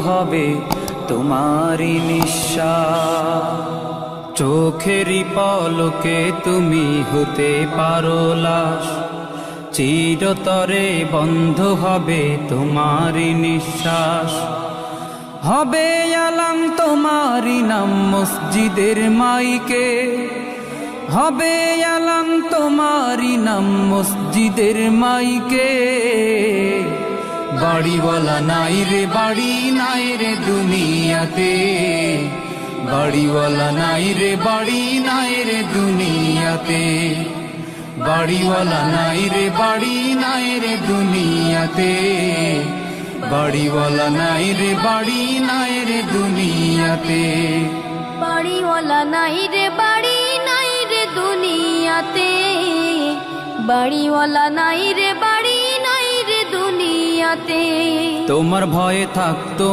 হবে তোমারই নিঃশ্বাস। চোখেরই পলকে তুমি হতে পারো লাশ, চিরতরে বন্ধ হবে তোমারই নিঃশ্বাস। হবে আলাম তোমারই নাম মসজিদের মাইকে, হবে আলাম তোমারই নাম মসজিদের মাইকে। বাড়িওয়ালা নাই রে বাড়ি নাই রে দুনিয়াতে, বাড়িওয়ালা নাই রে বাড়ি নাই রে দুনিয়াতে, বাড়িওয়ালা নাই রে বাড়ি নাই রে দুনিয়াতে, বাড়িওয়ালা নাই রে বাড়ি নাই রে দুনিয়াতে, বাড়িওয়ালা নাই রে বাড়ি নাই রে দুনিয়াতে, বাড়িওয়ালা নাই রে বাড়ি নাই রে দুনিয়াতে। তোমার ভয়ে থাকতো